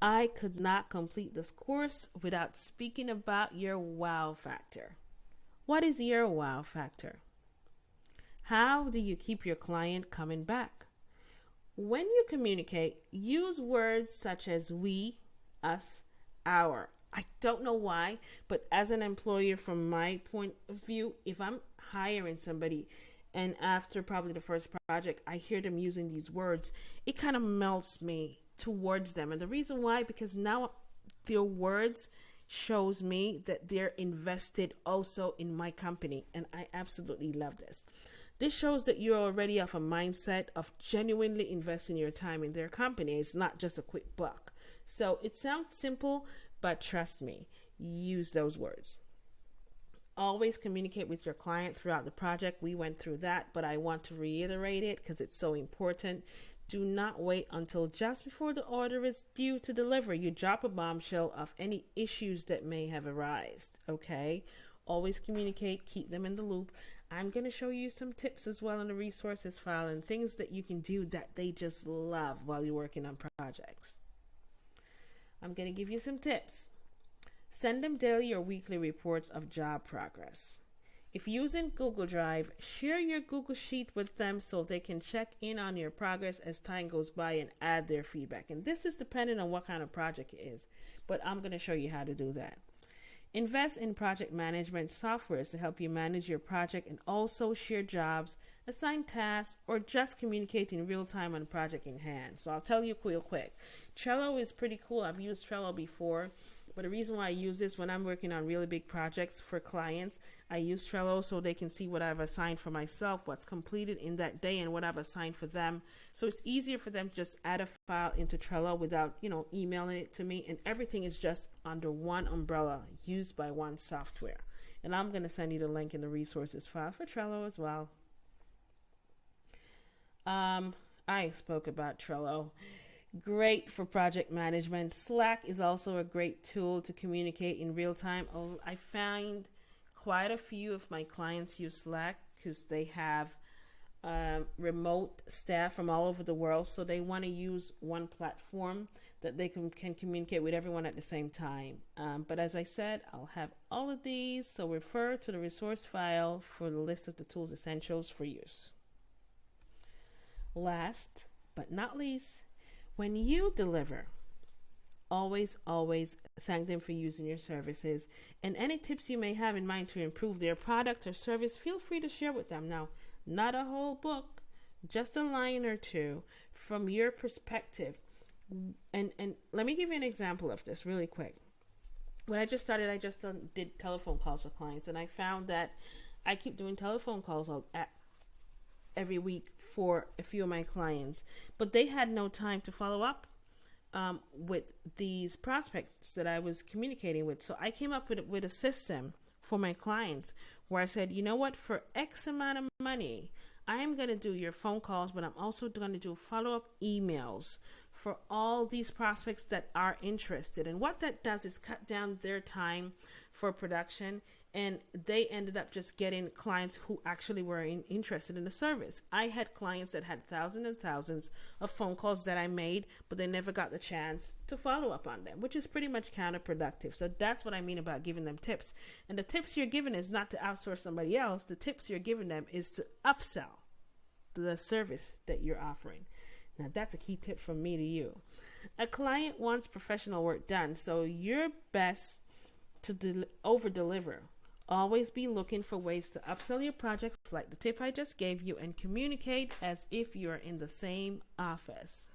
I could not complete this course without speaking about your wow factor. What is your wow factor? How do you keep your client coming back? When you communicate, use words such as we, us, our. I don't know why, but as an employer, from my point of view, if I'm hiring somebody and after probably the first project, I hear them using these words, it kind of melts me towards them. And the reason why, because now their words shows me that they're invested also in my company. And I absolutely love this. This shows that you're already of a mindset of genuinely investing your time in their company. It's not just a quick buck. So it sounds simple, but trust me, use those words. Always communicate with your client throughout the project. We went through that, but I want to reiterate it because it's so important. Do not wait until just before the order is due to deliver. You drop a bombshell of any issues that may have arisen, okay? Always communicate, keep them in the loop. I'm going to show you some tips as well in the resources file and things that you can do that they just love while you're working on projects. I'm going to give you some tips. Send them daily or weekly reports of job progress. If using Google Drive, share your Google Sheet with them so they can check in on your progress as time goes by and add their feedback. And this is depending on what kind of project it is, but I'm going to show you how to do that. Invest in project management softwares to help you manage your project and also share jobs, assign tasks, or just communicate in real time on a project in hand. So I'll tell you real quick. Trello is pretty cool. I've used Trello before, but the reason why I use this when I'm working on really big projects for clients, I use Trello so they can see what I've assigned for myself, what's completed in that day, and what I've assigned for them. So it's easier for them to just add a file into Trello without, emailing it to me, and everything is just under one umbrella used by one software. And I'm going to send you the link in the resources file for Trello as well. I spoke about Trello. Great for project management. Slack is also a great tool to communicate in real time. I find quite a few of my clients use Slack because they have remote staff from all over the world, so they want to use one platform that they can communicate with everyone at the same time. But as I said, I'll have all of these, so refer to the resource file for the list of the tools essentials for use. Last but not least, when you deliver, always thank them for using your services, and any tips you may have in mind to improve their product or service, feel free to share with them. Now, not a whole book, just a line or two from your perspective. And let me give you an example of this really quick. When I just started, I just did telephone calls with clients, and I found that I keep doing telephone calls every week for a few of my clients, but they had no time to follow up with these prospects that I was communicating with. So I came up with a system for my clients where I said, you know what, for X amount of money, I am going to do your phone calls, but I'm also going to do follow-up emails for all these prospects that are interested. And what that does is cut down their time for production, and they ended up just getting clients who actually were interested in the service. I had clients that had thousands and thousands of phone calls that I made, but they never got the chance to follow up on them, which is pretty much counterproductive. So that's what I mean about giving them tips. And the tips you're giving is not to outsource somebody else. The tips you're giving them is to upsell the service that you're offering. Now, that's a key tip from me to you. A client wants professional work done, so you're best to over-deliver. Always be looking for ways to upsell your projects like the tip I just gave you, and communicate as if you're in the same office.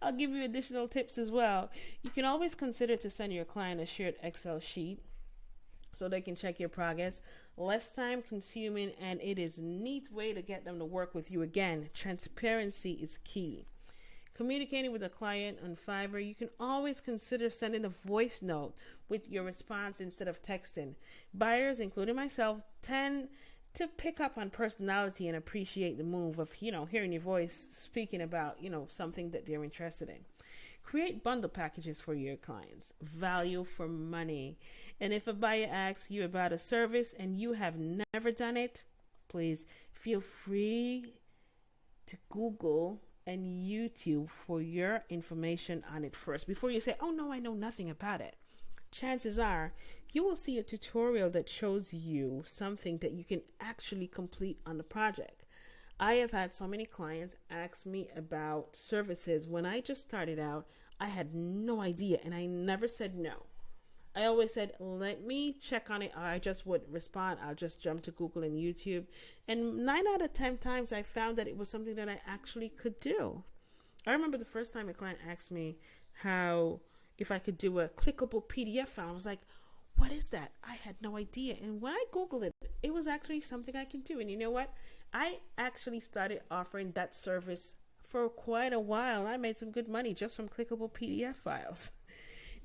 I'll give you additional tips as well. You can always consider to send your client a shared Excel sheet so they can check your progress. Less time consuming, and it is a neat way to get them to work with you. Again, transparency is key. Communicating with a client on Fiverr, you can always consider sending a voice note with your response instead of texting. Buyers, including myself, tend to pick up on personality and appreciate the move of, hearing your voice speaking about, something that they're interested in. Create bundle packages for your clients. Value for money. And if a buyer asks you about a service and you have never done it, please feel free to Google and YouTube for your information on it first before you say, oh no, I know nothing about it. Chances are you will see a tutorial that shows you something that you can actually complete on the project. I have had so many clients ask me about services. When I just started out, I had no idea, and I never said no. I always said, let me check on it. I just would respond. I'll just jump to Google and YouTube. And 9 out of 10 times I found that it was something that I actually could do. I remember the first time a client asked me if I could do a clickable PDF file. I was like, what is that? I had no idea. And when I Googled it, it was actually something I could do. And you know what? I actually started offering that service for quite a while. I made some good money just from clickable PDF files.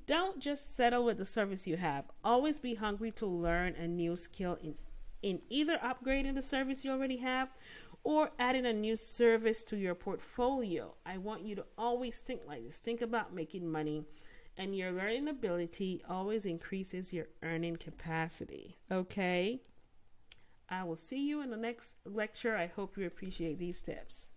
Don't just settle with the service you have. Always be hungry to learn a new skill in either upgrading the service you already have or adding a new service to your portfolio. I want you to always think like this. Think about making money, and your learning ability always increases your earning capacity. Okay? I will see you in the next lecture. I hope you appreciate these tips.